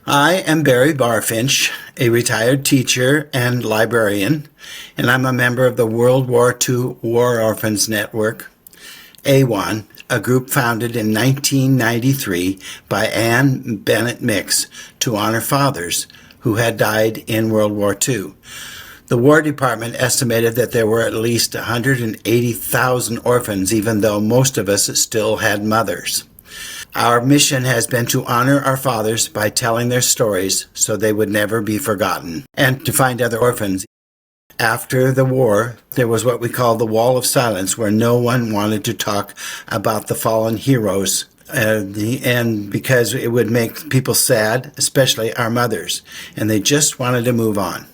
I am Barry Barr-Finch, a retired teacher and librarian, and I'm a member of the World War II War Orphans Network, AWON, a group founded in 1993 by Ann Bennett Mix to honor fathers who had died in World War II. The War Department estimated that there were at least 180,000 orphans, even though most of us still had mothers. Our mission has been to honor our fathers by telling their stories so they would never be forgotten, and to find other orphans. After the war, there was what we call the Wall of Silence, where no one wanted to talk about the fallen heroes, and because it would make people sad, especially our mothers, and they just wanted to move on.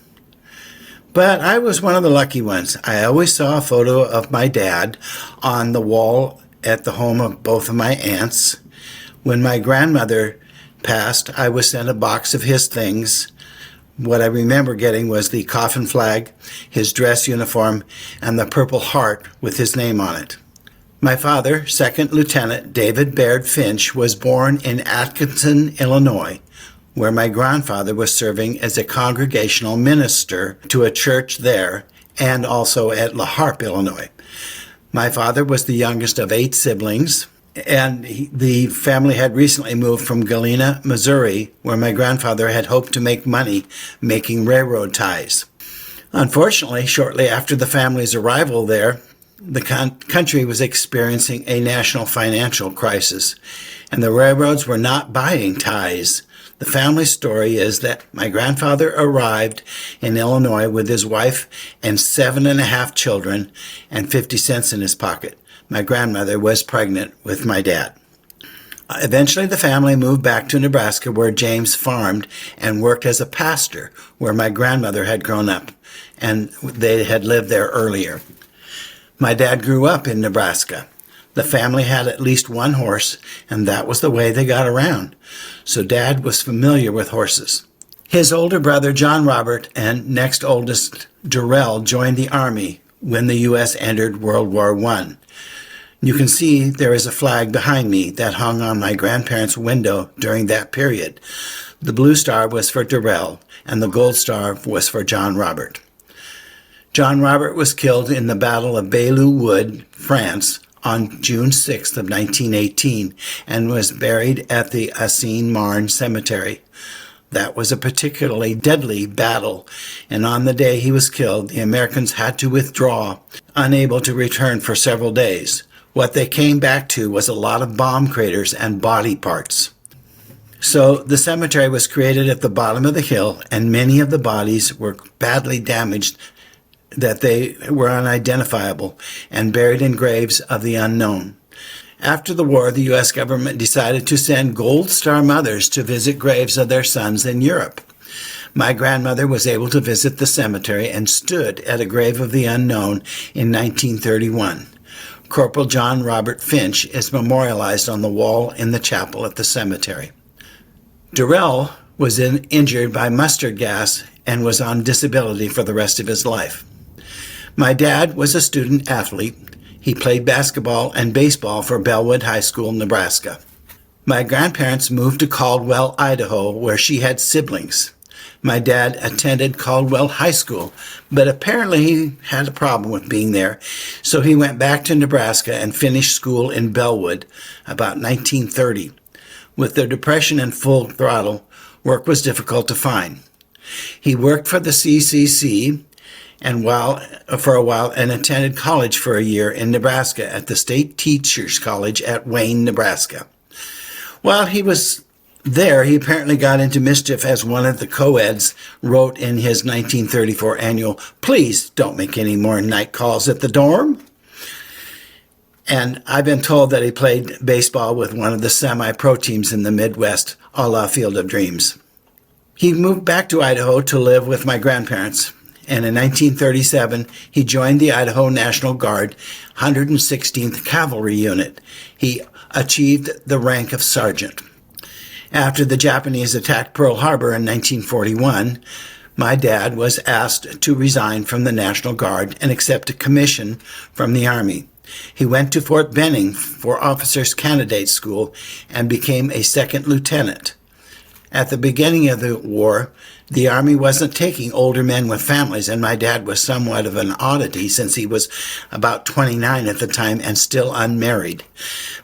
But I was one of the lucky ones. I always saw a photo of my dad on the wall at the home of both of my aunts. When my grandmother passed, I was sent a box of his things. What I remember getting was the coffin flag, his dress uniform, and the Purple Heart with his name on it. My father, Second Lieutenant David Baird Finch, was born in Atkinson, Illinois, where my grandfather was serving as a congregational minister to a church there and also at La Harpe, Illinois. My father was the youngest of 8 siblings, and the family had recently moved from Galena, Missouri, where my grandfather had hoped to make money making railroad ties. Unfortunately, shortly after the family's arrival there, the country was experiencing a national financial crisis, and the railroads were not buying ties. The family story is that my grandfather arrived in Illinois with his wife and 7.5 children and 50 cents in his pocket. My grandmother was pregnant with my dad. Eventually, the family moved back to Nebraska, where James farmed and worked as a pastor, where my grandmother had grown up, and they had lived there earlier. My dad grew up in Nebraska. The family had at least one horse, and that was the way they got around. So Dad was familiar with horses. His older brother, John Robert, and next oldest, Darrell, joined the Army when the U.S. entered World War I. You can see there is a flag behind me that hung on my grandparents' window during that period. The blue star was for Darrell, and the gold star was for John Robert. John Robert was killed in the Battle of Belleau Wood, France, on June 6th of 1918, and was buried at the Aisne-Marne Cemetery. That was a particularly deadly battle, and on the day he was killed, the Americans had to withdraw, unable to return for several days. What they came back to was a lot of bomb craters and body parts. So the cemetery was created at the bottom of the hill, and many of the bodies were badly damaged that they were unidentifiable and buried in graves of the unknown. After the war, the U.S. government decided to send Gold Star mothers to visit graves of their sons in Europe. My grandmother was able to visit the cemetery and stood at a grave of the unknown in 1931. Corporal John Robert Finch is memorialized on the wall in the chapel at the cemetery. Darrell was injured by mustard gas and was on disability for the rest of his life. My dad was a student athlete. He played basketball and baseball for Bellwood High School, Nebraska. My grandparents moved to Caldwell, Idaho, where she had siblings. My dad attended Caldwell High School, but apparently he had a problem with being there, so he went back to Nebraska and finished school in Bellwood about 1930. With the Depression in full throttle, work was difficult to find. He worked for the CCC for a while and attended college for a year in Nebraska at the State Teachers College at Wayne, Nebraska. While he was there, he apparently got into mischief, as one of the co-eds wrote in his 1934 annual, "Please don't make any more night calls at the dorm." And I've been told that he played baseball with one of the semi-pro teams in the Midwest, a la Field of Dreams. He moved back to Idaho to live with my grandparents, and in 1937 he joined the Idaho National Guard 116th Cavalry Unit. He achieved the rank of sergeant. After the Japanese attacked Pearl Harbor in 1941, my dad was asked to resign from the National Guard and accept a commission from the Army. He went to Fort Benning for Officers Candidate School and became a second lieutenant. At the beginning of the war, the Army wasn't taking older men with families, and my dad was somewhat of an oddity since he was about 29 at the time and still unmarried.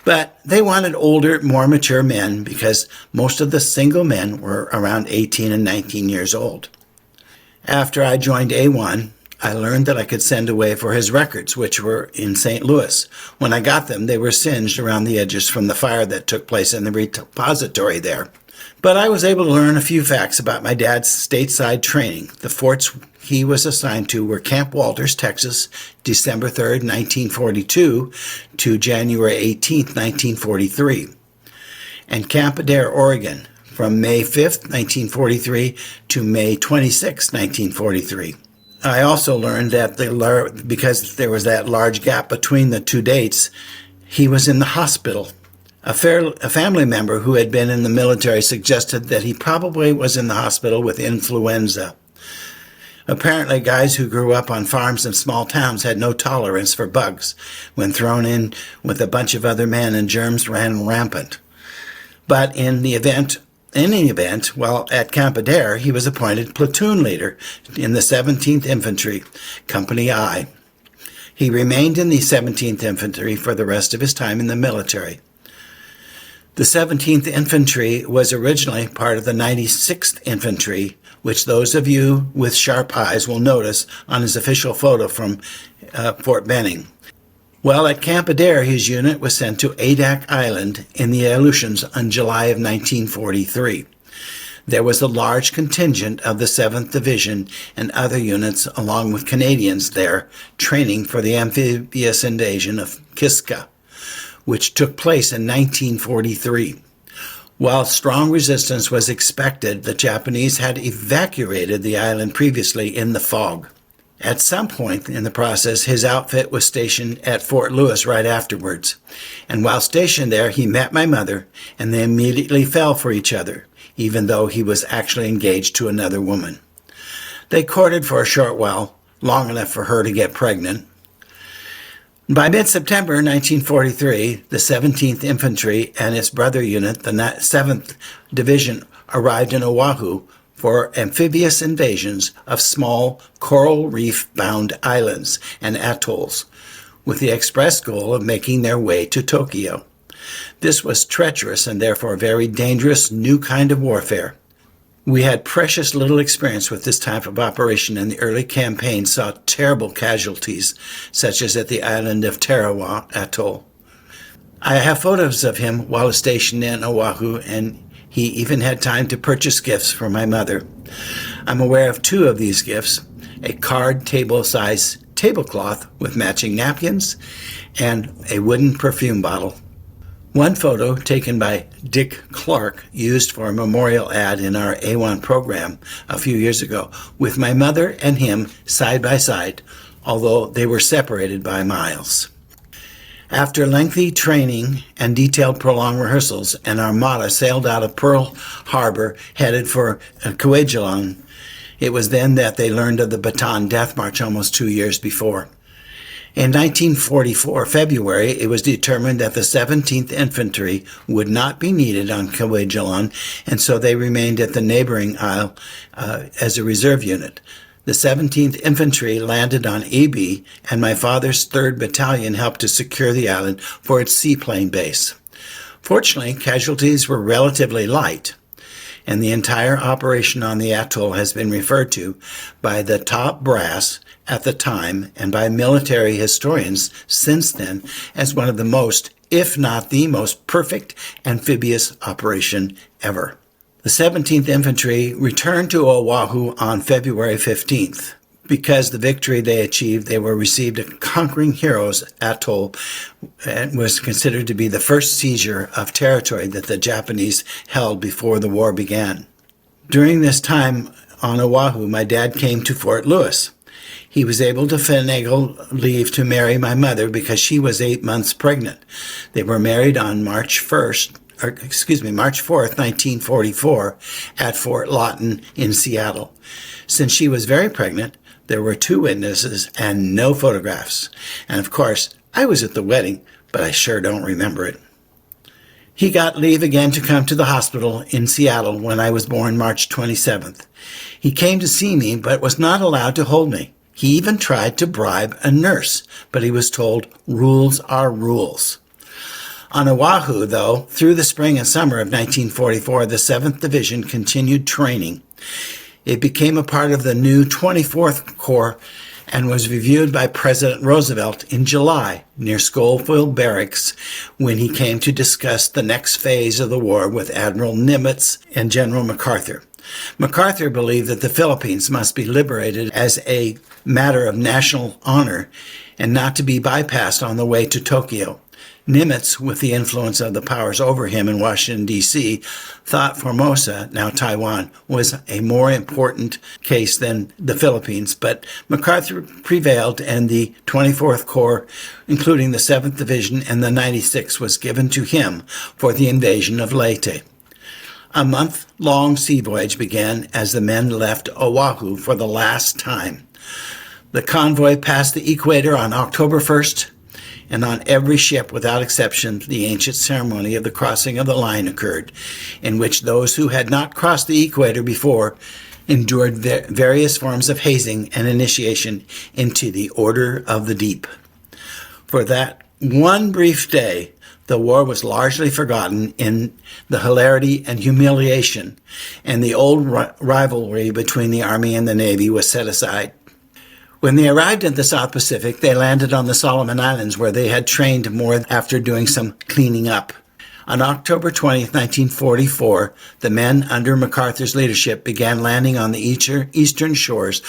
But they wanted older, more mature men because most of the single men were around 18 and 19 years old. After I joined AWON, I learned that I could send away for his records, which were in St. Louis. When I got them, they were singed around the edges from the fire that took place in the repository there. But I was able to learn a few facts about my dad's stateside training. The forts he was assigned to were Camp Walters, Texas, December 3rd, 1942 to January 18th, 1943, and Camp Adair, Oregon, from May 5th, 1943 to May 26th, 1943. I also learned that because there was that large gap between the two dates, he was in the hospital. A family member who had been in the military suggested that he probably was in the hospital with influenza. Apparently, guys who grew up on farms in small towns had no tolerance for bugs. When thrown in with a bunch of other men, and germs ran rampant. But in any event, while at Camp Adair, he was appointed platoon leader in the 17th Infantry, Company I. He remained in the 17th Infantry for the rest of his time in the military. The 17th Infantry was originally part of the 96th Infantry, which those of you with sharp eyes will notice on his official photo from Fort Benning. Well, at Camp Adair, his unit was sent to Adak Island in the Aleutians in July of 1943. There was a large contingent of the 7th Division and other units, along with Canadians there, training for the amphibious invasion of Kiska, which took place in 1943. While strong resistance was expected, the Japanese had evacuated the island previously in the fog. At some point in the process, his outfit was stationed at Fort Lewis right afterwards. And while stationed there, he met my mother, and they immediately fell for each other, even though he was actually engaged to another woman. They courted for a short while, long enough for her to get pregnant. By mid-September 1943, the 17th Infantry and its brother unit, the 7th Division, arrived in Oahu for amphibious invasions of small coral reef-bound islands and atolls, with the express goal of making their way to Tokyo. This was treacherous and therefore a very dangerous new kind of warfare. We had precious little experience with this type of operation, and the early campaign saw terrible casualties, such as at the island of Tarawa Atoll. I have photos of him while stationed in Oahu, and he even had time to purchase gifts for my mother. I'm aware of two of these gifts: a card table-size tablecloth with matching napkins and a wooden perfume bottle. One photo taken by Dick Clark, used for a memorial ad in our AWON program a few years ago, with my mother and him side by side, although they were separated by miles. After lengthy training and detailed prolonged rehearsals, an armada sailed out of Pearl Harbor headed for Kwajalein. It was then that they learned of the Bataan Death March almost 2 years before. In 1944, February, it was determined that the 17th Infantry would not be needed on Kwajalein, and so they remained at the neighboring isle as a reserve unit. The 17th Infantry landed on EB, and my father's 3rd Battalion helped to secure the island for its seaplane base. Fortunately, casualties were relatively light, and the entire operation on the atoll has been referred to by the top brass at the time and by military historians since then as one of the most, if not the most, perfect amphibious operation ever. The 17th Infantry returned to Oahu on February 15th. Because the victory they achieved, they were received a Conquering Heroes Atoll, and was considered to be the first seizure of territory that the Japanese held before the war began. During this time on Oahu, my dad came to Fort Lewis. He was able to finagle leave to marry my mother because she was 8 months pregnant. They were married on March 4th, 1944, at Fort Lawton in Seattle. Since she was very pregnant, there were 2 witnesses and no photographs. And of course, I was at the wedding, but I sure don't remember it. He got leave again to come to the hospital in Seattle when I was born March 27th. He came to see me, but was not allowed to hold me. He even tried to bribe a nurse, but he was told rules are rules. On Oahu, though, through the spring and summer of 1944, the 7th Division continued training. It became a part of the new 24th Corps and was reviewed by President Roosevelt in July near Schofield Barracks when he came to discuss the next phase of the war with Admiral Nimitz and General MacArthur. MacArthur believed that the Philippines must be liberated as a matter of national honor and not to be bypassed on the way to Tokyo. Nimitz, with the influence of the powers over him in Washington, D.C., thought Formosa, now Taiwan, was a more important case than the Philippines, but MacArthur prevailed and the 24th Corps, including the 7th Division and the 96th, was given to him for the invasion of Leyte. A month-long sea voyage began as the men left Oahu for the last time. The convoy passed the equator on October 1st, and on every ship, without exception, the ancient ceremony of the crossing of the line occurred, in which those who had not crossed the equator before endured various forms of hazing and initiation into the Order of the Deep. For that one brief day, the war was largely forgotten in the hilarity and humiliation, and the old rivalry between the Army and the Navy was set aside. When they arrived in the South Pacific, they landed on the Solomon Islands, where they had trained more after doing some cleaning up. On October 20, 1944, the men under MacArthur's leadership began landing on the eastern shores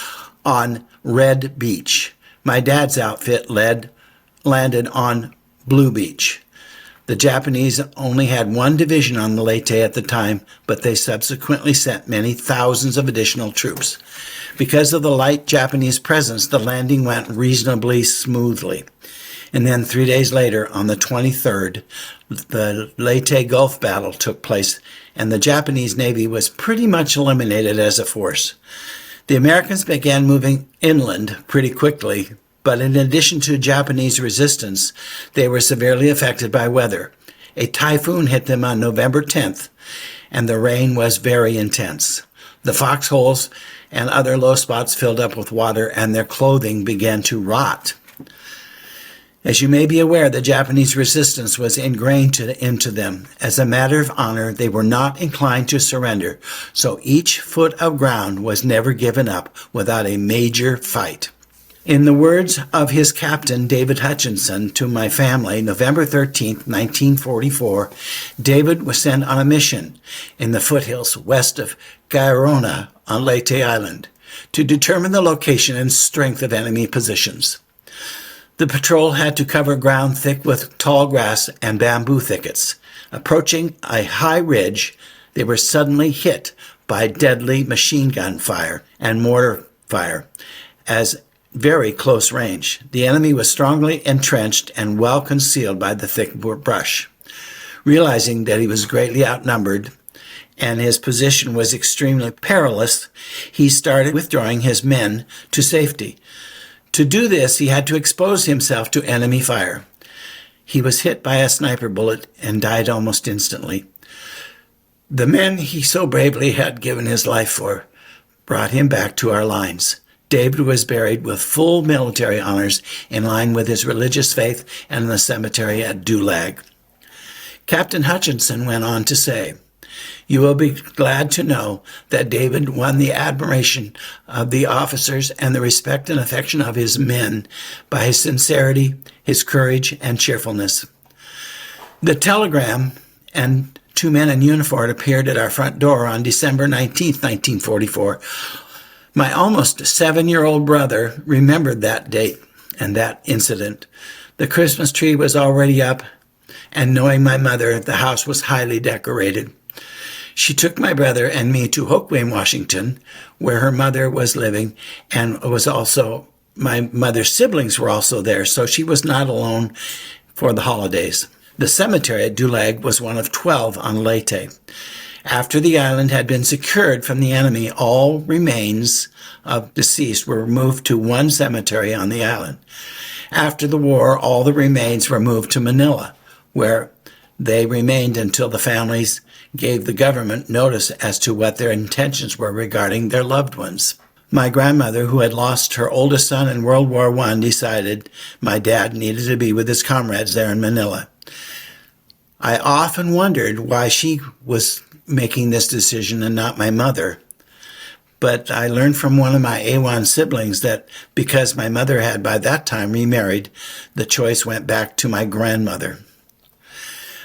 on Red Beach. My dad's outfit landed on Blue Beach. The Japanese only had one division on the Leyte at the time, but they subsequently sent many thousands of additional troops. Because of the light Japanese presence, the landing went reasonably smoothly. And then 3 days later, on the 23rd, the Leyte Gulf battle took place, and the Japanese Navy was pretty much eliminated as a force. The Americans began moving inland pretty quickly, but in addition to Japanese resistance, they were severely affected by weather. A typhoon hit them on November 10th, and the rain was very intense. The foxholes and other low spots filled up with water, and their clothing began to rot. As you may be aware, the Japanese resistance was ingrained into them. As a matter of honor, they were not inclined to surrender, so each foot of ground was never given up without a major fight. In the words of his captain, David Hutchinson, to my family, November 13, 1944, David was sent on a mission in the foothills west of Gairona on Leyte Island to determine the location and strength of enemy positions. The patrol had to cover ground thick with tall grass and bamboo thickets. Approaching a high ridge, they were suddenly hit by deadly machine gun fire and mortar fire as very close range. The enemy was strongly entrenched and well concealed by the thick brush. Realizing that he was greatly outnumbered and his position was extremely perilous, he started withdrawing his men to safety. To do this, he had to expose himself to enemy fire. He was hit by a sniper bullet and died almost instantly. The men he so bravely had given his life for brought him back to our lines. David was buried with full military honors in line with his religious faith and in the cemetery at Dulag. Captain Hutchinson went on to say, "You will be glad to know that David won the admiration of the officers and the respect and affection of his men by his sincerity, his courage, and cheerfulness." The telegram and 2 men in uniform appeared at our front door on December 19, 1944. My almost 7-year-old brother remembered that date and that incident. The Christmas tree was already up, and knowing my mother, the house was highly decorated. She took my brother and me to Hoquiam, Washington, where her mother was living, and my mother's siblings were also there, so she was not alone for the holidays. The cemetery at Dulag was one of 12 on Leyte. After the island had been secured from the enemy, all remains of deceased were moved to one cemetery on the island. After the war, all the remains were moved to Manila, where They remained until the families gave the government notice as to what their intentions were regarding their loved ones. My grandmother, who had lost her oldest son in World War I, decided my dad needed to be with his comrades there in Manila. I often wondered why she was making this decision and not my mother. But I learned from one of my AWON siblings that because my mother had by that time remarried, the choice went back to my grandmother.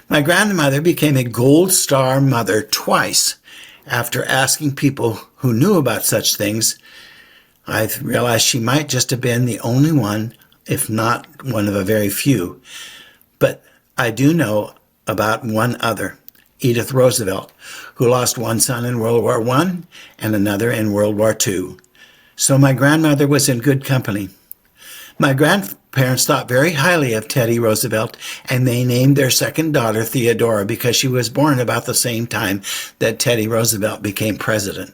My grandmother became a Gold Star mother twice. After asking people who knew about such things, I realized she might just have been the only one, if not one of a very few. But I do know about one other, Edith Roosevelt, who lost one son in World War I and another in World War II. So my grandmother was in good company. My grandparents thought very highly of Teddy Roosevelt, and they named their second daughter Theodora because she was born about the same time that Teddy Roosevelt became president.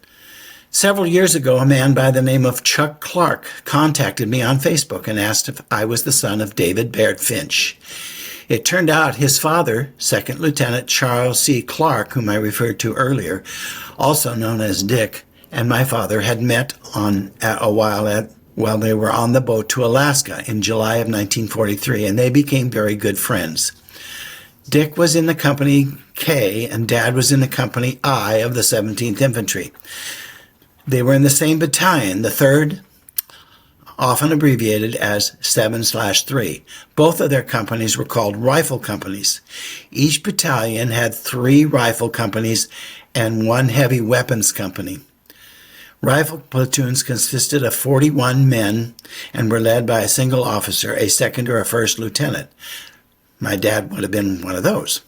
Several years ago, a man by the name of Chuck Clark contacted me on Facebook and asked if I was the son of David Baird Finch. It turned out his father, Second Lieutenant Charles C. Clark, whom I referred to earlier, also known as Dick, and my father had met while they were on the boat to Alaska in July of 1943, and they became very good friends. Dick was in the Company K, and Dad was in the Company I of the 17th Infantry. They were in the same battalion, the 3rd, often abbreviated as 7/3. Both of their companies were called rifle companies. Each battalion had 3 rifle companies and 1 heavy weapons company. Rifle platoons consisted of 41 men and were led by a single officer, a second or a first lieutenant. My dad would have been one of those.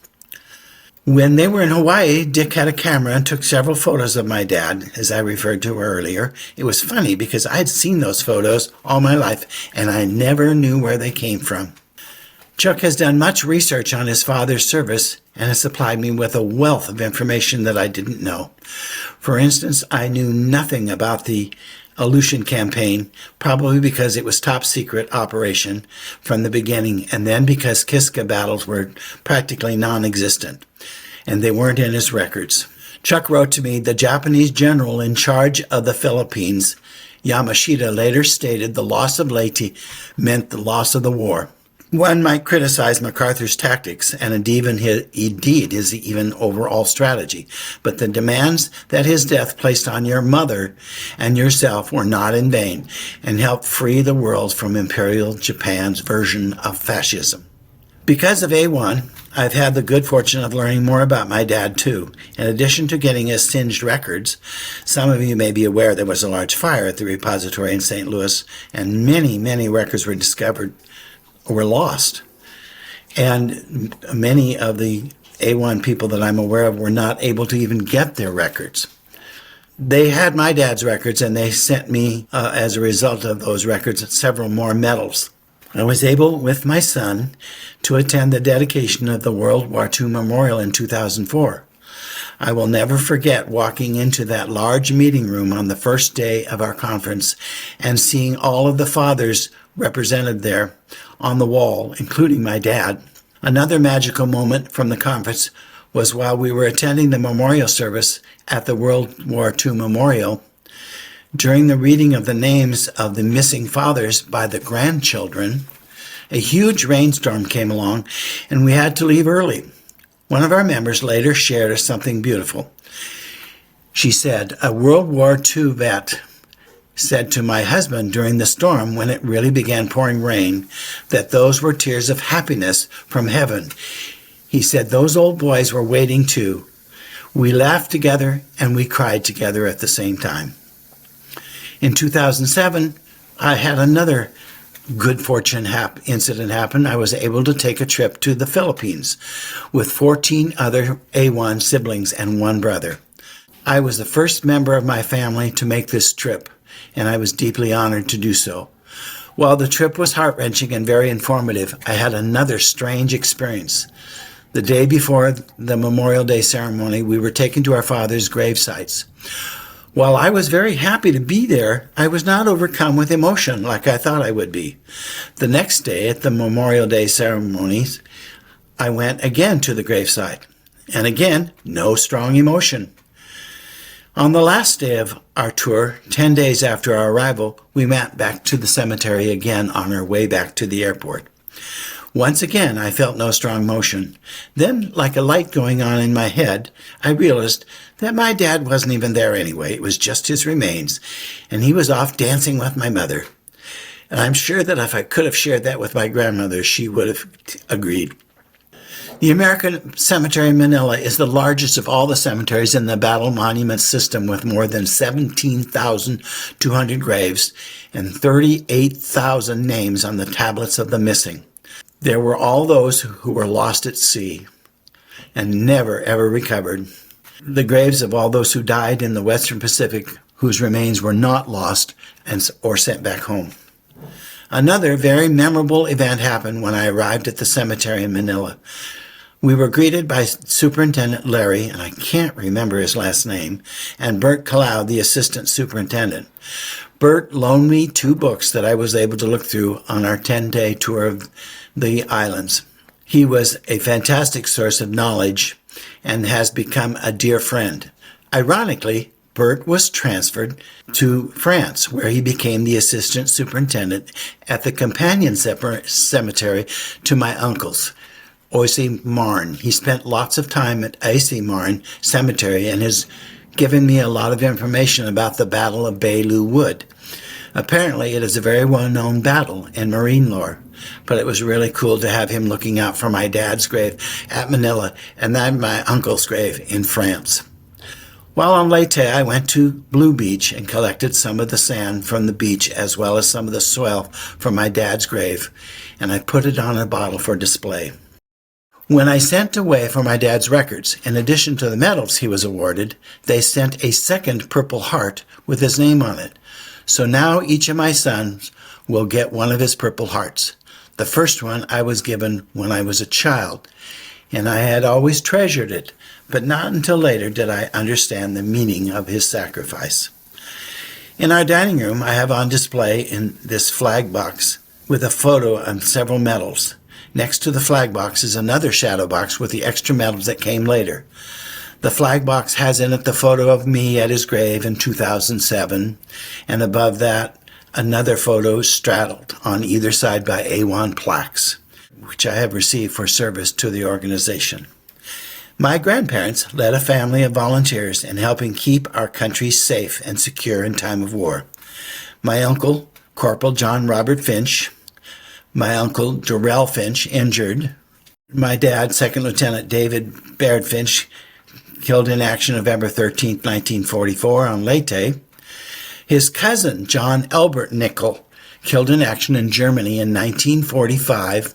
When they were in Hawaii, Dick had a camera and took several photos of my dad, as I referred to earlier. It was funny because I'd seen those photos all my life, and I never knew where they came from. Chuck has done much research on his father's service and has supplied me with a wealth of information that I didn't know. For instance, I knew nothing about the Aleutian campaign, probably because it was top secret operation from the beginning, and then because Kiska battles were practically non-existent, and they weren't in his records. Chuck wrote to me, the Japanese general in charge of the Philippines, Yamashita, later stated the loss of Leyte meant the loss of the war. One might criticize MacArthur's tactics and indeed his even overall strategy, but the demands that his death placed on your mother and yourself were not in vain and helped free the world from Imperial Japan's version of fascism. Because of AWON, I've had the good fortune of learning more about my dad too. In addition to getting his singed records, some of you may be aware there was a large fire at the repository in St. Louis, and many records were discovered were lost. And many of the AWON people that I'm aware of were not able to even get their records. They had my dad's records, and they sent me, as a result of those records, several more medals. I was able, with my son, to attend the dedication of the World War II Memorial in 2004. I will never forget walking into that large meeting room on the first day of our conference and seeing all of the fathers represented there on the wall, including my dad. Another magical moment from the conference was while we were attending the memorial service at the World War II Memorial. During the reading of the names of the missing fathers by the grandchildren, a huge rainstorm came along and we had to leave early. One of our members later shared us something beautiful. She said, a World War II vet said to my husband during the storm when it really began pouring rain that those were tears of happiness from heaven. He said those old boys were waiting too. We laughed together and we cried together at the same time. In 2007, I had another good fortune incident happen. I was able to take a trip to the Philippines with 14 other AWON siblings and 1 brother. I was the first member of my family to make this trip, and I was deeply honored to do so. While the trip was heart-wrenching and very informative, I had another strange experience. The day before the Memorial Day ceremony, we were taken to our father's grave sites. While I was very happy to be there, I was not overcome with emotion like I thought I would be. The next day at the Memorial Day ceremonies, I went again to the graveside, and again, no strong emotion. On the last day of our tour, 10 days after our arrival, we went back to the cemetery again on our way back to the airport. Once again, I felt no strong motion. Then, like a light going on in my head, I realized that my dad wasn't even there anyway. It was just his remains, and he was off dancing with my mother. And I'm sure that if I could have shared that with my grandmother, she would have agreed. The American Cemetery in Manila is the largest of all the cemeteries in the battle monument system, with more than 17,200 graves and 38,000 names on the tablets of the missing. There were all those who were lost at sea and never ever recovered. The graves of all those who died in the Western Pacific whose remains were not lost or sent back home. Another very memorable event happened when I arrived at the cemetery in Manila. We were greeted by Superintendent Larry, and I can't remember his last name, and Bert Kalau, the assistant superintendent. Bert loaned me 2 books that I was able to look through on our 10-day tour of the islands. He was a fantastic source of knowledge and has become a dear friend. Ironically, Bert was transferred to France, where he became the assistant superintendent at the companion cemetery to my uncle's, Oise Marne. He spent lots of time at Oise Marne Cemetery and has given me a lot of information about the Battle of Belleau Wood. Apparently, it is a very well-known battle in marine lore, but it was really cool to have him looking out for my dad's grave at Manila and then my uncle's grave in France. While on Leyte, I went to Blue Beach and collected some of the sand from the beach as well as some of the soil from my dad's grave, and I put it on a bottle for display. When I sent away for my dad's records, in addition to the medals he was awarded, they sent a second Purple Heart with his name on it. So now each of my sons will get one of his Purple Hearts. The first one I was given when I was a child, and I had always treasured it, but not until later did I understand the meaning of his sacrifice. In our dining room, I have on display in this flag box with a photo of several medals. Next to the flag box is another shadow box with the extra medals that came later. The flag box has in it the photo of me at his grave in 2007, and above that, another photo straddled on either side by AWON plaques, which I have received for service to the organization. My grandparents led a family of volunteers in helping keep our country safe and secure in time of war. My uncle, Corporal John Robert Finch, my uncle, Jarrell Finch, injured. My dad, Second Lieutenant David Baird Finch, killed in action November 13, 1944 on Leyte. His cousin, John Elbert Nickel, killed in action in Germany in 1945.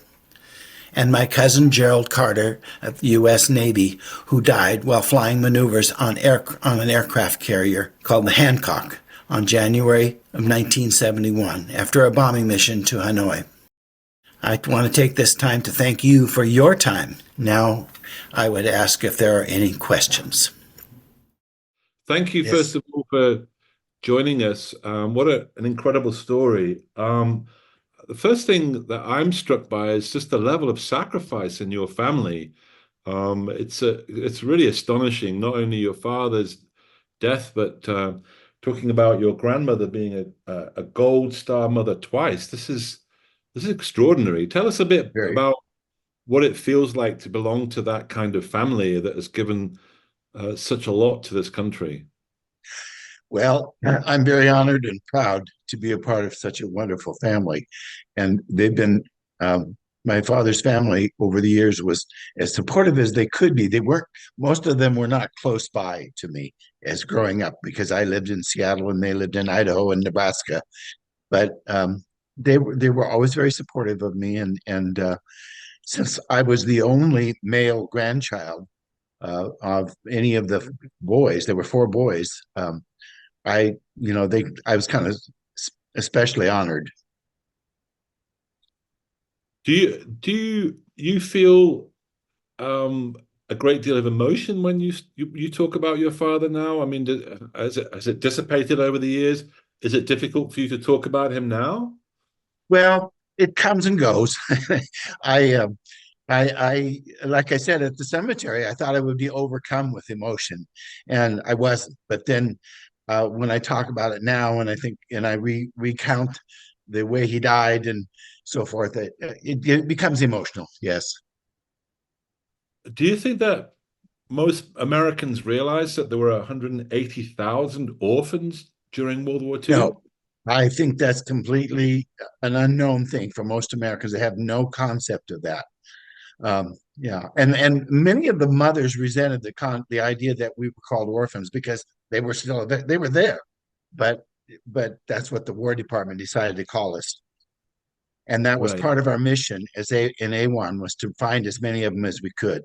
And my cousin, Gerald Carter of the U.S. Navy, who died while flying maneuvers on an aircraft carrier called the Hancock on January of 1971 after a bombing mission to Hanoi. I want to take this time to thank you for your time. Now, I would ask if there are any questions. Thank you, Yes. first of all, for joining us. What an incredible story. The first thing that I'm struck by is just the level of sacrifice in your family. It's really astonishing, not only your father's death, but talking about your grandmother being a Gold Star mother twice. This is extraordinary. Tell us a bit about what it feels like to belong to that kind of family that has given such a lot to this country. Well, I'm very honored and proud to be a part of such a wonderful family. And they've been, my father's family over the years was as supportive as they could be. Most of them were not close by to me as growing up because I lived in Seattle and they lived in Idaho and Nebraska. But they were always very supportive of me. And since I was the only male grandchild of any of the boys, there were 4 boys. I was kind of especially honored. Do you feel a great deal of emotion when you talk about your father now? I mean, has it dissipated over the years? Is it difficult for you to talk about him now? Well, it comes and goes. I Like I said at the cemetery, I thought I would be overcome with emotion, and I wasn't. But then, when I talk about it now, and I think, and I recount the way he died and so forth, it becomes emotional. Yes. Do you think that most Americans realize that there were 180,000 orphans during World War II? No, I think that's completely an unknown thing for most Americans. They have no concept of that. Yeah, and many of the mothers resented the idea that we were called orphans because they were there, but that's what the War Department decided to call us, and that was Right. part of our mission as a in AWON was to find as many of them as we could.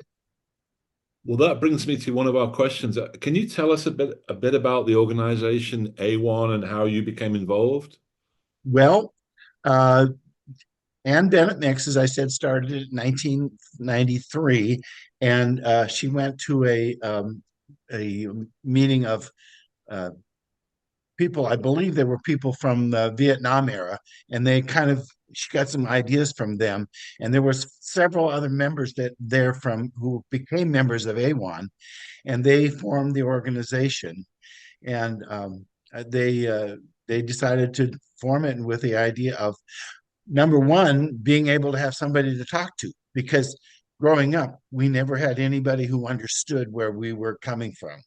Well, that brings me to one of our questions. Can you tell us a bit about the organization AWON and how you became involved? Well, uh, Ann Bennett Mix, as I said, started in 1993, and she went to a meeting of uh, people. I believe there were people from the Vietnam era, and she got some ideas from them. And there was several other members that there from who became members of AWON, and they formed the organization. And they decided to form it with the idea of number one, being able to have somebody to talk to, because growing up, we never had anybody who understood where we were coming from.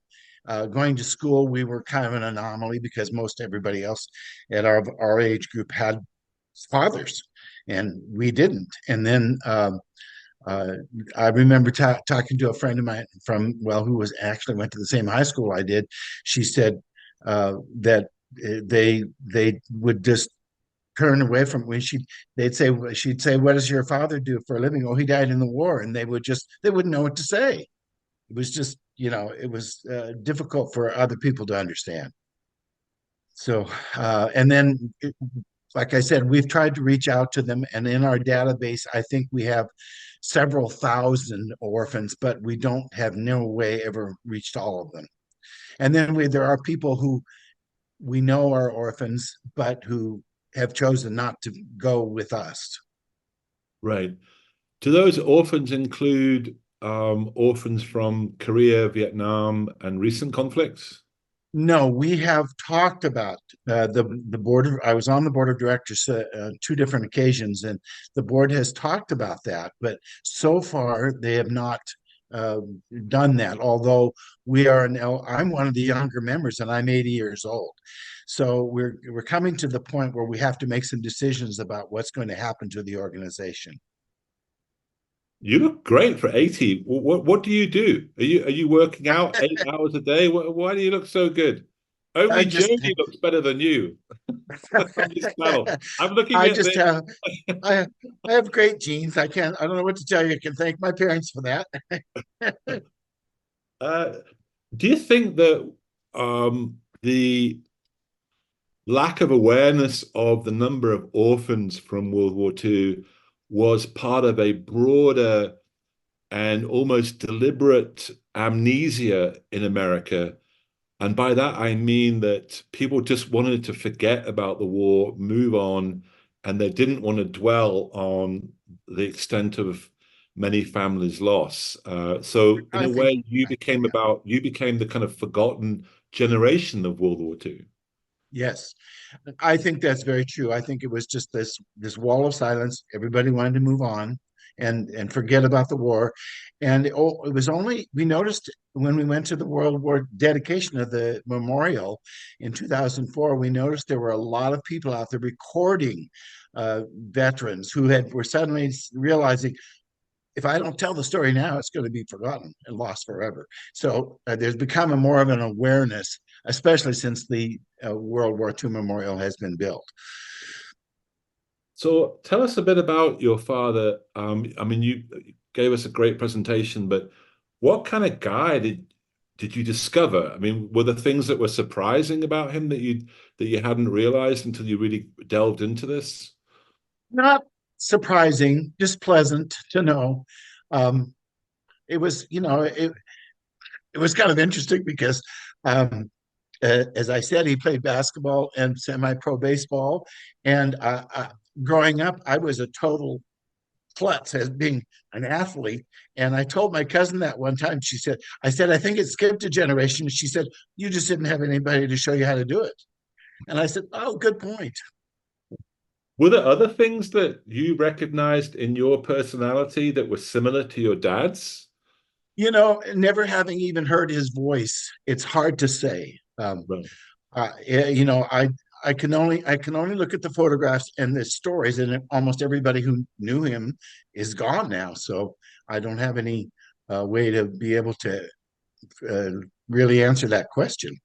Going to school, we were kind of an anomaly because most everybody else at our age group had fathers, and we didn't. And then uh, I remember talking to a friend of mine who was actually went to the same high school I did. She said that they would just turn away from when she'd say, "What does your father do for a living?" "Oh, he died in the war," and they wouldn't know what to say. It was just, it was difficult for other people to understand. So, and then, like I said, we've tried to reach out to them, and in our database, I think we have several thousand orphans, but we don't have no way ever reached all of them. And then there are people who we know are orphans, but who have chosen not to go with us. Right. Do those orphans include orphans from Korea, Vietnam, and recent conflicts? No, we have talked about the board. I was on the board of directors two different occasions, and the board has talked about that. But so far, they have not uh, done that. Although I'm one of the younger members, and I'm 80 years old. So we're coming to the point where we have to make some decisions about what's going to happen to the organization. You look great for 80. What do you do? Are you working out 8 hours a day? Why do you look so good? I Only just Jody looks better than you from this panel. I'm looking I at just this. have I I have great genes. I don't know what to tell you. I can thank my parents for that. Uh, do you think that the lack of awareness of the number of orphans from World War II was part of a broader and almost deliberate amnesia in America? And by that, I mean that people just wanted to forget about the war, move on, and they didn't want to dwell on the extent of many families' loss. So, in I a think way, you became the kind of forgotten generation of World War II. yes. I think that's very true. I think it was just this wall of silence. Everybody wanted to move on and forget about the war. And it was only we noticed when we went to the World War dedication of the memorial in 2004, we noticed there were a lot of people out there recording veterans who were suddenly realizing if I don't tell the story now, it's going to be forgotten and lost forever. So there's become a more of an awareness, especially since the World War II memorial has been built. So, tell us a bit about your father. I mean, you gave us a great presentation, but what kind of guy did you discover? I mean, were there things that were surprising about him that you hadn't realized until you really delved into this? Not surprising, just pleasant to know. Um, it was, it was kind of interesting because, as I said, he played basketball and semi-pro baseball, and growing up, I was a total klutz as being an athlete. And I told my cousin that one time. I said, I think it skipped a generation. She said, you just didn't have anybody to show you how to do it. And I said, oh, good point. Were there other things that you recognized in your personality that were similar to your dad's? Never having even heard his voice, it's hard to say. Right. I can only look at the photographs and the stories, and almost everybody who knew him is gone now. So I don't have any way to be able to uh, really answer that question.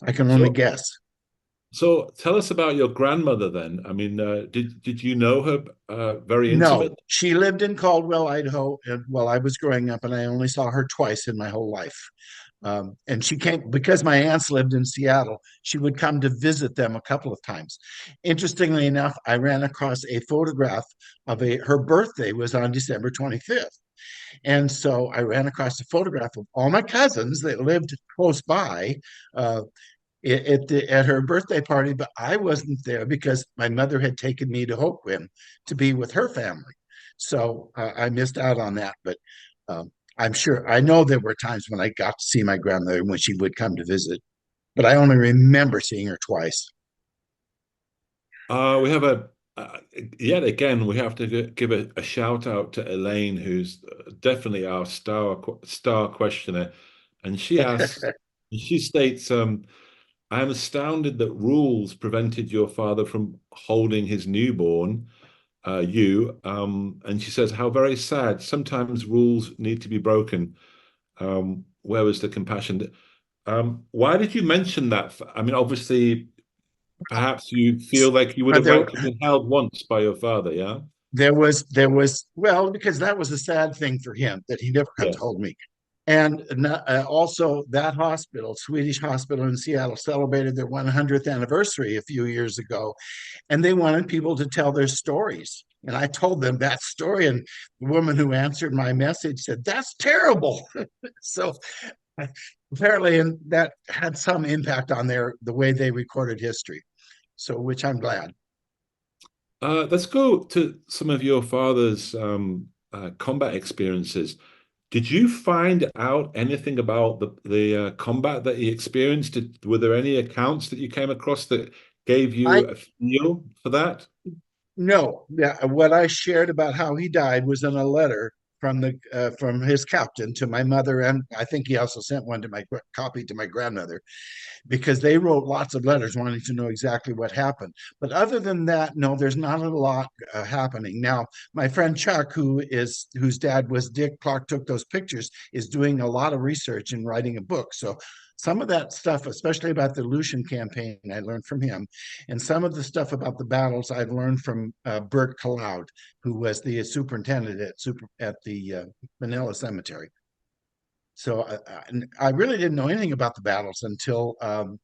I can only So, guess. so tell us about your grandmother then. I mean, did you know her very No, intimate? she lived in Caldwell, Idaho, while I was growing up, and I only saw her twice in my whole life. And she came because my aunts lived in Seattle. She would come to visit them a couple of times. Interestingly enough, I ran across a photograph of her birthday was on December 25th. And so I ran across a photograph of all my cousins that lived close by uh, at her birthday party, but I wasn't there because my mother had taken me to Hoquiam to be with her family. So I missed out on that. But I'm sure I know there were times when I got to see my grandmother when she would come to visit, but I only remember seeing her twice. We have yet again, we have to give a shout out to Elaine, who's definitely our star questioner. And she states, I am astounded that rules prevented your father from holding his newborn, you. And she says, how very sad. Sometimes rules need to be broken. Where was the compassion? Why did you mention that? I mean, obviously, perhaps you feel like you would But have liked to have been held once by your father, yeah? well, because that was a sad thing for him that he never got to Yes. hold me. And also, that hospital, Swedish hospital in Seattle, celebrated their 100th anniversary a few years ago, and they wanted people to tell their stories. And I told them that story, and the woman who answered my message said, "That's terrible." So apparently, and that had some impact on the way they recorded history. So, which I'm glad. Let's go to some of your father's combat experiences. Did you find out anything about the combat that he experienced? Were there any accounts that you came across that gave you I a feel for that? No, yeah, what I shared about how he died was in a letter from his captain to my mother, and I think he also sent one to my copy to my grandmother, because they wrote lots of letters wanting to know exactly what happened. But other than that, no, there's not a lot happening. Now, my friend Chuck, whose dad was Dick Clark, took those pictures, is doing a lot of research and writing a book. So some of that stuff, especially about the Aleutian campaign, I learned from him, and some of the stuff about the battles I've learned from Bert Cloud, who was the superintendent at the Manila Cemetery. So I really didn't know anything about the battles until I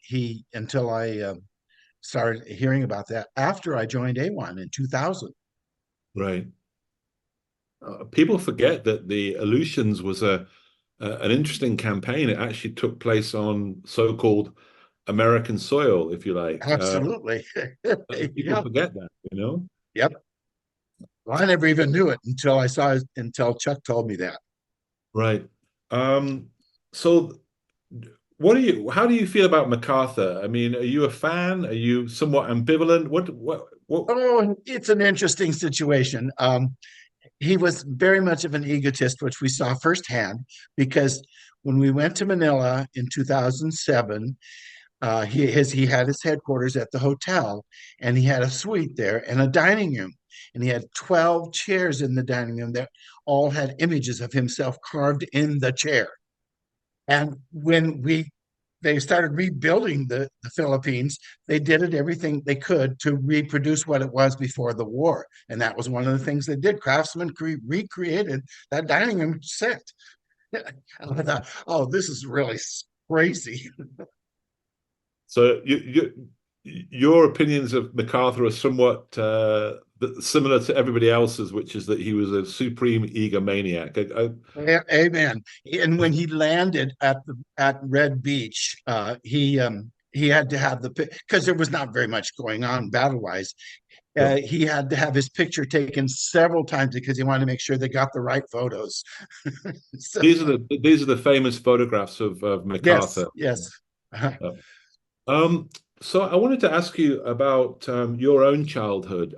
started hearing about that after I joined AWON in 2000. Right. People forget that the Aleutians was an interesting campaign. It actually took place on so-called American soil, if you like. Absolutely. People Yep. forget that, you know? Yep. Well, I never even knew it until Chuck told me that. Right. So how do you feel about MacArthur? I mean, are you a fan? Are you somewhat ambivalent? What? Oh, it's an interesting situation. He was very much of an egotist, which we saw firsthand, because when we went to Manila in 2007, he had his headquarters at the hotel, and he had a suite there and a dining room, and he had 12 chairs in the dining room that all had images of himself carved in the chair. And when they started rebuilding the Philippines, they did everything they could to reproduce what it was before the war. And that was one of the things they did. Craftsmen recreated that dining room set. And I thought, oh, this is really crazy. So your opinions of MacArthur are somewhat similar to everybody else's, which is that he was a supreme egomaniac. Amen. And when he landed at Red Beach, he had to have because there was not very much going on battle-wise. Sure. He had to have his picture taken several times because he wanted to make sure they got the right photos. So, These are the famous photographs of yes, MacArthur. yes. Uh-huh. Uh, so I wanted to ask you about your own childhood.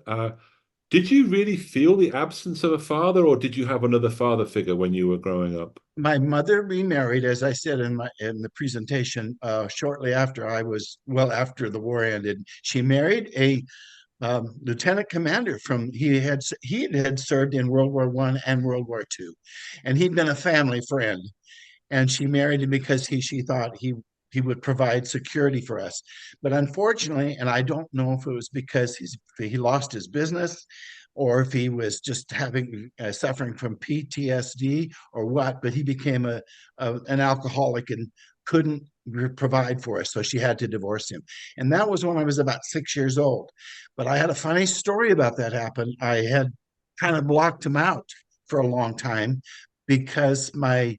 Did you really feel the absence of a father, or did you have another father figure when you were growing up? My mother remarried, as I said in the presentation, shortly after after the war ended. She married a lieutenant commander he had served in World War I and World War II, and he'd been a family friend. And she married him because she thought he would provide security for us. But unfortunately, and I don't know if it was because he lost his business, or if he was just having suffering from PTSD or what, but he became an alcoholic and couldn't provide for us, so she had to divorce him. And that was when I was about 6 years old. But I had a funny story about that happen. I had kind of blocked him out for a long time because my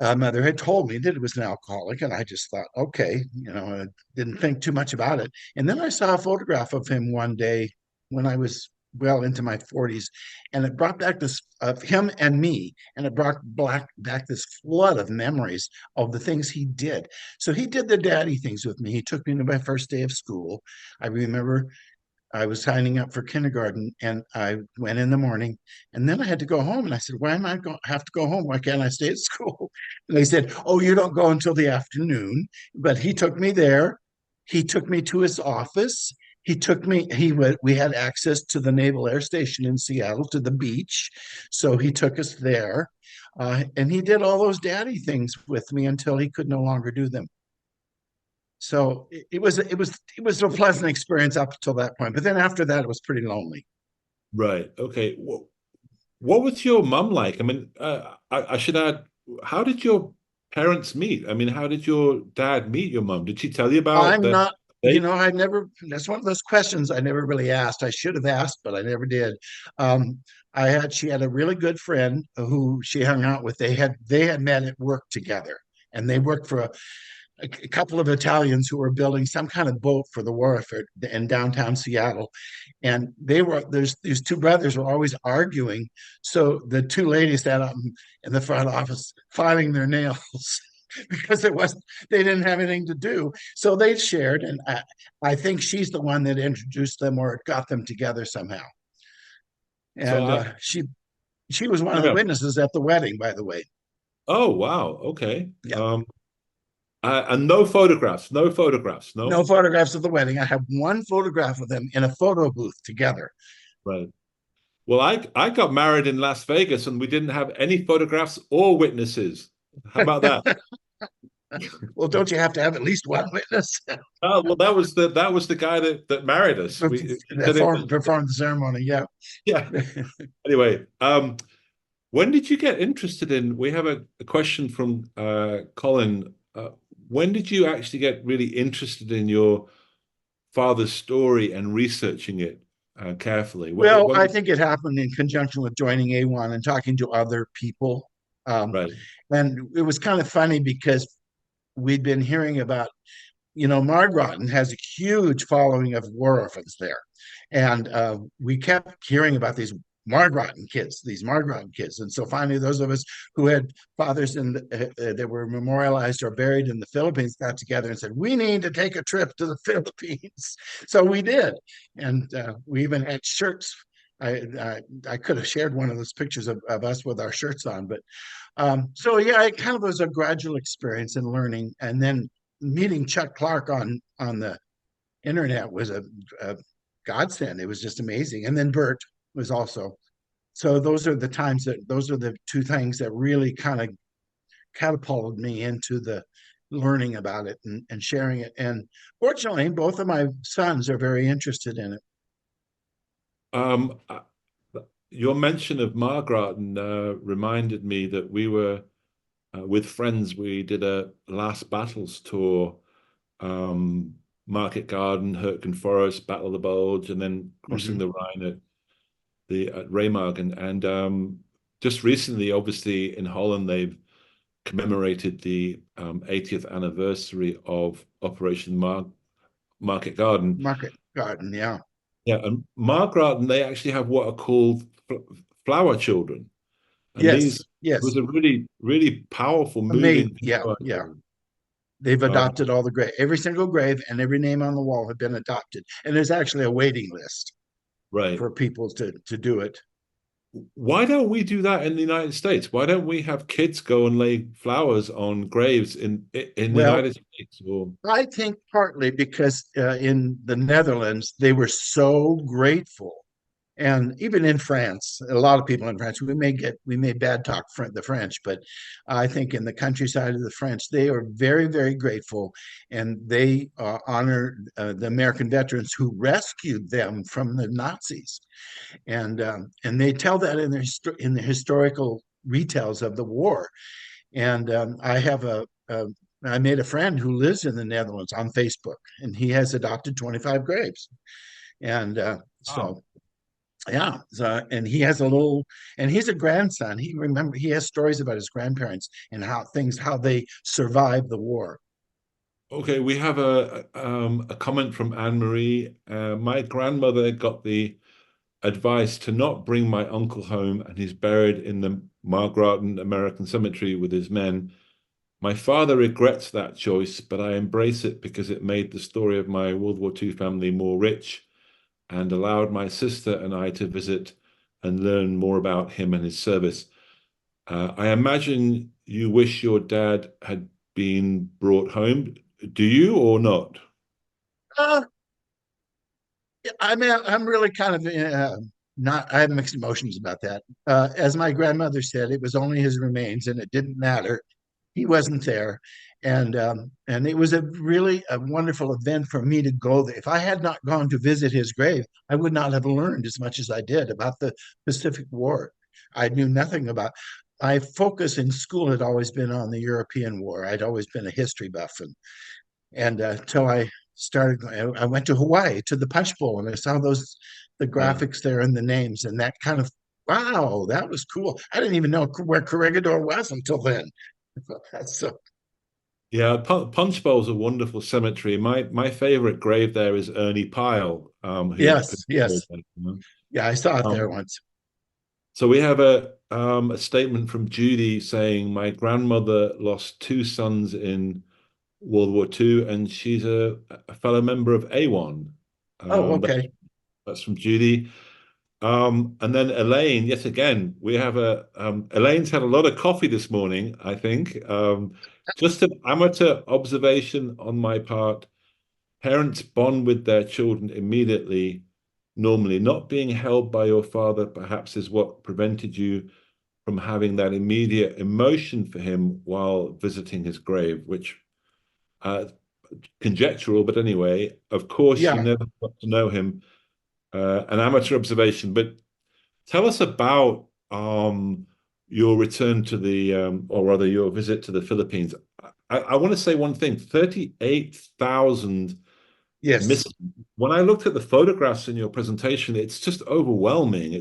mother had told me that he was an alcoholic, and I just thought, okay, I didn't think too much about it. And then I saw a photograph of him one day when I was well into my 40s, and it brought back this of him and me, and it brought back this flood of memories of the things he did. So he did the daddy things with me. He took me to my first day of school. I remember I was signing up for kindergarten, and I went in the morning, and then I had to go home. And I said, "Why am I going have to go home? Why can't I stay at school?" And they said, "Oh, you don't go until the afternoon." But he took me there. He took me to his office. He took me. We had access to the Naval Air Station in Seattle, to the beach, so he took us there, and he did all those daddy things with me until he could no longer do them. So it was a pleasant experience up until that point. But then after that, it was pretty lonely. Right. Okay. What was your mum like? I mean, I should add, how did your parents meet? I mean, how did your dad meet your mum? Did she tell you about I'm the not, date? I never, that's one of those questions I never really asked. I should have asked, but I never did. She had a really good friend who she hung out with. They had met at work together, and they worked for a couple of Italians who were building some kind of boat for the war effort in downtown Seattle. And these two brothers were always arguing. So the two ladies sat up in the front office filing their nails because they didn't have anything to do. So they shared, and I think she's the one that introduced them or got them together somehow. So And she was one of the yeah. witnesses at the wedding, by the way. Oh, wow. Okay. Yeah. And no photographs, no photographs, No no. photographs of the wedding. I have one photograph of them in a photo booth together. Right. Well, I got married in Las Vegas and we didn't have any photographs or witnesses. How about that? Well, don't you have to have at least one witness Well, that was the guy that married us. He said it was, perform the ceremony? Yeah. yeah. Anyway, when did you get interested in? We have a question from Colin. When did you actually get really interested in your father's story and researching it carefully? Well, I think it happened in conjunction with joining AWON and talking to other people. Right. And it was kind of funny because we'd been hearing about, Margraten has a huge following of war orphans there. And we kept hearing about these Margraten kids. And so finally, those of us who had fathers that were memorialized or buried in the Philippines got together and said, we need to take a trip to the Philippines. So we did. And we even had shirts. I could have shared one of those pictures of us with our shirts on. But so, yeah, it kind of was a gradual experience in learning. And then meeting Chuck Clark on the internet was a godsend. It was just amazing. And then Bert was also. So those are the two things that really kind of catapulted me into the learning about it and sharing it. And fortunately, both of my sons are very interested in it. Um, uh, your mention of Margraten reminded me that we were with friends. We did a Last Battles tour, Market Garden, Hurtgen Forest, Battle of the Bulge, and then crossing the Rhine at Remagen. And just recently, obviously in Holland, they've commemorated the 80th anniversary of Operation Market Garden. Market Garden, yeah. Yeah, and Margraten, they actually have what are called flower children. And Yes, these, it yes. was a really, really powerful, Amazing. moving Yeah, flower yeah. children. They've Um, adopted all the grave, every single grave and every name on the wall have been adopted. And there's actually a waiting list right. for people to do it. Why don't we do that in the United States? Why don't we have kids go and lay flowers on graves in the Well, United States? Or I think partly because in the Netherlands, they were so grateful. And even in France, a lot of people in France, we may bad talk the French, but I think in the countryside of the French, they are very, very grateful, and they honor the American veterans who rescued them from the Nazis, and they tell that in the historical retells of the war. And I made a friend who lives in the Netherlands on Facebook, and he has adopted 25 graves, and wow. so yeah. So, and he has a little, and he's a grandson. He has stories about his grandparents and how they survived the war. Okay, we have a comment from Anne Marie. My grandmother got the advice to not bring my uncle home, and he's buried in the Margraten American Cemetery with his men. My father regrets that choice, but I embrace it because it made the story of my World War II family more rich and allowed my sister and I to visit and learn more about him and his service. I imagine you wish your dad had been brought home. Do you or not? Uh, I mean, I'm really kind of not. I have mixed emotions about that. As my grandmother said, it was only his remains, and it didn't matter. He wasn't there, and it was a wonderful event for me to go there. If I had not gone to visit his grave, I would not have learned as much as I did about the Pacific War. I knew nothing about. My focus in school had always been on the European War. I'd always been a history buff, and till I started, I went to Hawaii to the Punch Bowl, and I saw the Right. graphics there and the names, and that kind of wow, that was cool. I didn't even know where Corregidor was until then. So Yeah, Punch Bowl's a wonderful cemetery. My favorite grave there is Ernie Pyle, who's yes, buried yes, there, you know. yeah, I saw it there Um, once. so we have a statement from Judy saying, "My grandmother lost two sons in World War II, and she's a fellow member of AWON." Oh, Um, okay. that's from Judy. And then Elaine, yet again, we have Elaine's had a lot of coffee this morning, I think. Just an amateur observation on my part. Parents bond with their children immediately, normally. Not being held by your father, perhaps, is what prevented you from having that immediate emotion for him while visiting his grave, which conjectural, but anyway, of course, you Yeah, never got to know him. An amateur observation, but tell us about your return to or rather, your visit to the Philippines. I want to say one thing: 38,000 yes, missing. When I looked at the photographs in your presentation, it's just overwhelming.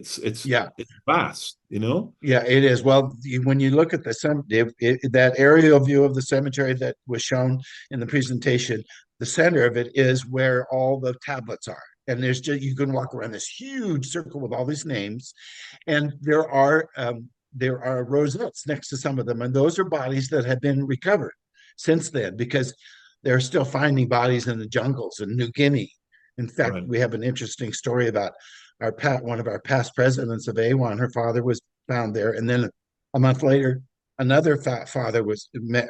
yeah. It's vast, you know? Yeah, it is. Well, when you look at that aerial view of the cemetery that was shown in the presentation, the center of it is where all the tablets are. And there's just you can walk around this huge circle with all these names, and there are rosettes next to some of them, and those are bodies that have been recovered since then because they're still finding bodies in the jungles in New Guinea. In fact, Right. we have an interesting story about one of our past presidents of AWON. Her father was found there, and then a month later, another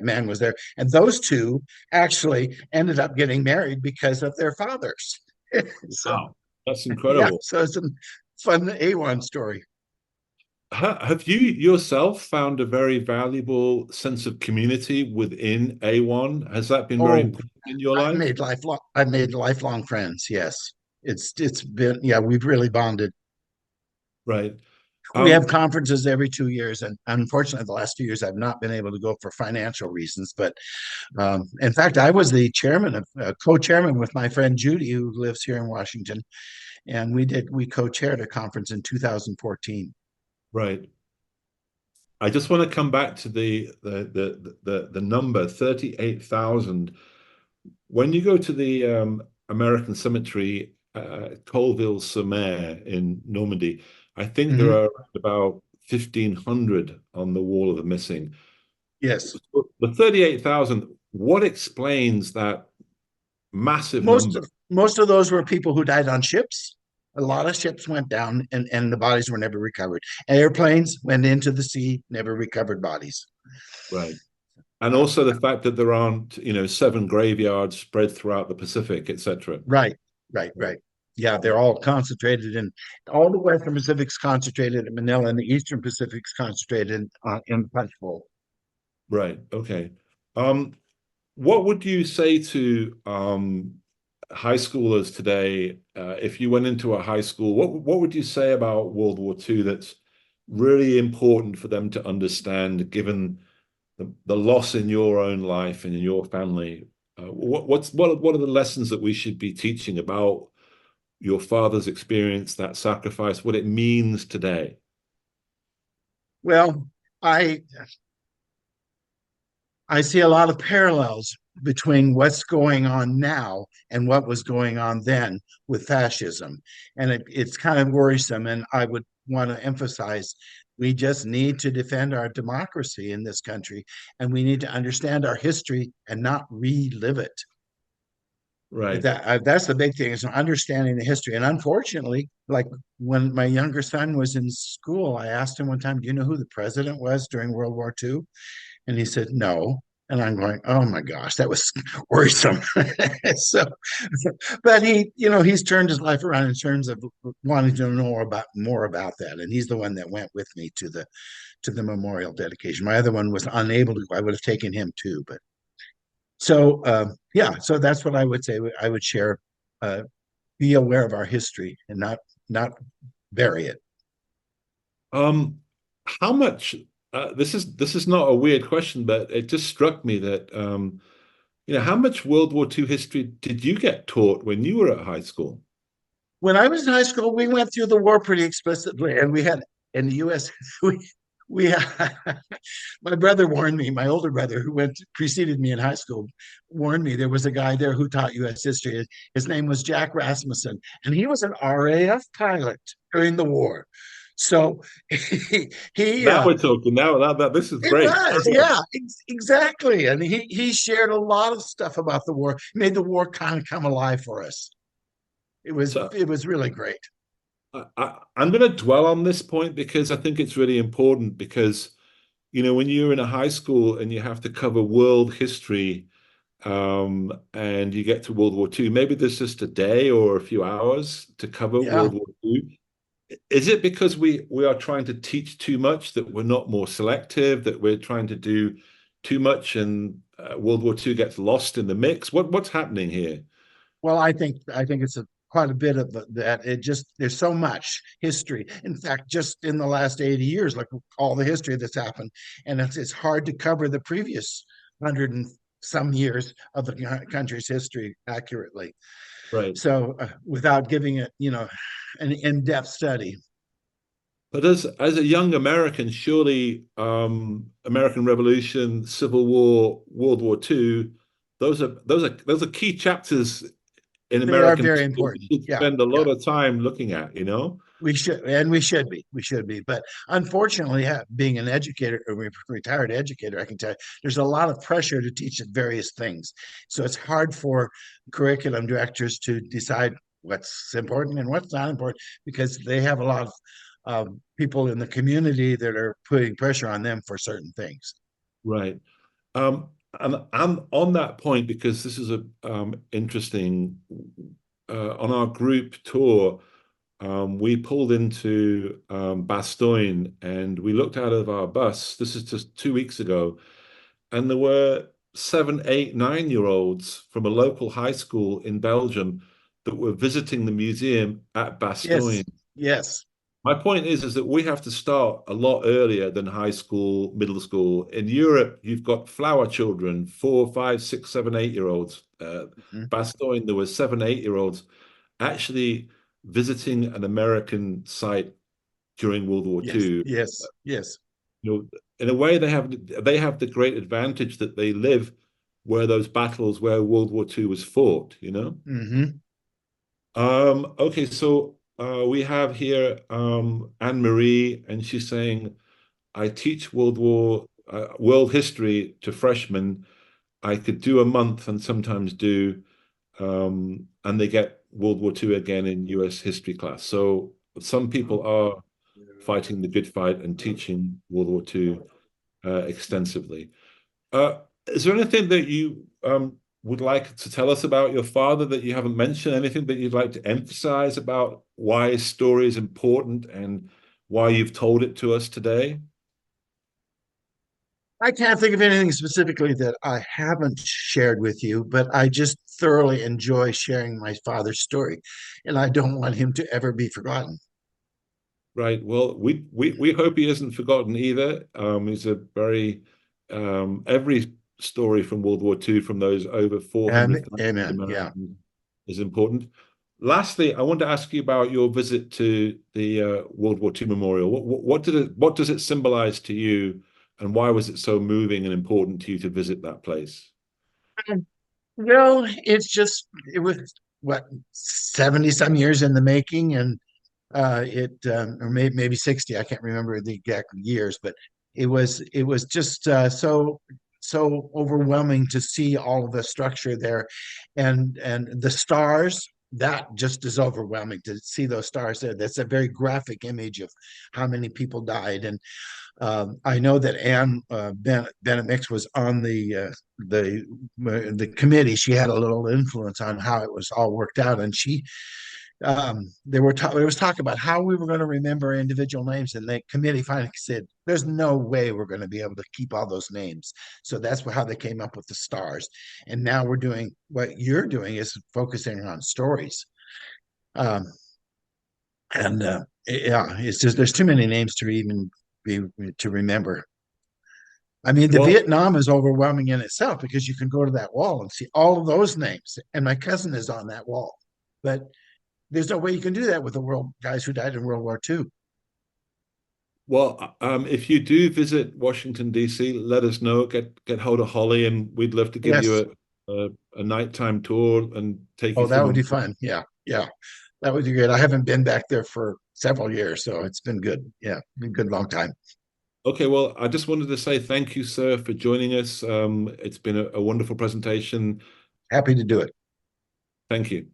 man was there, and those two actually ended up getting married because of their fathers. So Wow, that's yeah, incredible. so it's a fun AWON story. Have you yourself found a very valuable sense of community within AWON? Has that been very Oh, important in your life? I've made lifelong friends. Yes, it's been yeah, we've really bonded. Right. We have Um, conferences every 2 years, and unfortunately, the last 2 years I've not been able to go for financial reasons. But in fact, I was the co-chairman with my friend Judy, who lives here in Washington, and we co-chaired a conference in 2014. right. I just want to come back to the number 38,000. When you go to the American Cemetery, Colville-sur-Mer in Normandy, I think there Mhm. are about 1,500 on the wall of the missing. Yes. The 38,000, what explains that massive Most number? of most of those were people who died on ships. A lot of ships went down and the bodies were never recovered. Airplanes went into the sea, never recovered bodies. Right. And Uh, also the fact that there aren't, 7 graveyards spread throughout the Pacific, etc. right, right. Yeah, they're all concentrated in all the Western Pacific's concentrated in Manila and the Eastern Pacific's concentrated in the Punch Bowl. Right. Okay. Um, what would you say to high schoolers today, if you went into a high school, what would you say about World War II that's really important for them to understand, given the loss in your own life and in your family? What are the lessons that we should be teaching about your father's experience, that sacrifice, what it means today? Well, I I see a lot of parallels between what's going on now and what was going on then with fascism. And it's kind of worrisome. And I would want to emphasize we just need to defend our democracy in this country, and we need to understand our history and not relive it. Right. That's the big thing, is understanding the history. And unfortunately, like when my younger son was in school, I asked him one time, "Do you know who the president was during World War II?" And he said, "No." And I'm going, "Oh my gosh, that was worrisome." So, but he's turned his life around in terms of wanting to know more about that. And he's the one that went with me to the memorial dedication. My other one was unable to. I would have taken him too, but so yeah. So that's what I would say. I would share. Uh, be aware of our history and not bury it. Um, how much, this is not a weird question, but it just struck me that how much World War II history did you get taught when you were at high school? When I was in high school, we went through the war pretty explicitly, and we had in the U.S. We had, my brother warned me. My older brother, who preceded me in high school, warned me there was a guy there who taught U.S. history. His name was Jack Rasmussen, and he was an RAF pilot during the war. So he Now we're talking. Now this is it great. was, yeah, exactly. And he shared a lot of stuff about the war, made the war kind of come alive for us. So It was really great. I'm going to dwell on this point because I think it's really important because, when you're in a high school and you have to cover world history, and you get to World War II, maybe there's just a day or a few hours to cover Yeah. World War II. Is it because we are trying to teach too much, that we're not more selective, that we're trying to do too much and World War II gets lost in the mix? What's happening here? Well, I think it's quite a bit of that. It just there's so much history. In fact, just in the last 80 years, like all the history that's happened, and it's hard to cover the previous 100 and some years of the country's history accurately. Right. So without giving it, an in-depth study. But as a young American, surely American Revolution, Civil War, World War II, those are key chapters in They are American very history we important. should Yeah, spend a yeah. lot of time looking at, you know? We should be. But unfortunately, being an educator, a retired educator, I can tell you, there's a lot of pressure to teach various things. So it's hard for curriculum directors to decide what's important and what's not important because they have a lot of people in the community that are putting pressure on them for certain things. Right. And I'm on that point because this is a interesting. On our group tour, we pulled into Bastogne and we looked out of our bus. This is just 2 weeks ago, and there were 7, 8, 9-year-olds from a local high school in Belgium that were visiting the museum at Bastogne. Yes, yes, My point is that we have to start a lot earlier than high school, middle school. In Europe, you've got flower children, 4, 5, 6, 7, 8-year-olds. mhm, Bastogne, there were 7, 8-year-olds actually visiting an American site during World War yes, II. yes, yes. You know, in a way, they have the great advantage that they live where those battles where World War II was fought, you know? Mm-hmm. Okay, so we have here Anne Marie, and she's saying, I teach world history to freshmen. I could do a month and sometimes do, and they get World War II again in US history class. So some people are fighting the good fight and teaching World War II extensively. Is there anything that you would like to tell us about your father that you haven't mentioned? Anything that you'd like to emphasize about why his story is important and why you've told it to us today? I can't think of anything specifically that I haven't shared with you, but I just thoroughly enjoy sharing my father's story, and I don't want him to ever be forgotten. Right. Well, we hope he isn't forgotten either. He's a very every story from World War II from those over 400,000 Amen. Yeah. Americans is important. Lastly, I want to ask you about your visit to the World War II Memorial. What does it symbolize to you, and why was it so moving and important to you to visit that place? Well, it was what 70 some years in the making, and or maybe 60. I can't remember the exact years, but it was just so overwhelming to see all of the structure there, and the stars. That just is overwhelming to see those stars there. That's a very graphic image of how many people died. And I know that Anne Bennett Mix was on the committee. She had a little influence on how it was all worked out, and there was talk about how we were going to remember individual names, and the committee finally said, "There's no way we're going to be able to keep all those names." So that's how they came up with the stars. And now we're doing what you're doing is focusing on stories. Um, and yeah, it's just there's too many names to even be to remember. I mean, the Well, Vietnam is overwhelming in itself because you can go to that wall and see all of those names, and my cousin is on that wall. But there's no way you can do that with the world guys who died in World War II. if you do visit Washington, D.C., let us know. Get hold of Holly, and we'd love to give Yes. you a nighttime tour and take you Oh, through that would be Memorial. fun. Yeah. Yeah. That would be good. I haven't been back there for several years, so it's been good. Yeah. Been a good long time. Okay, well, I just wanted to say thank you, sir, for joining us. It's been a wonderful presentation. Happy to do it. Thank you.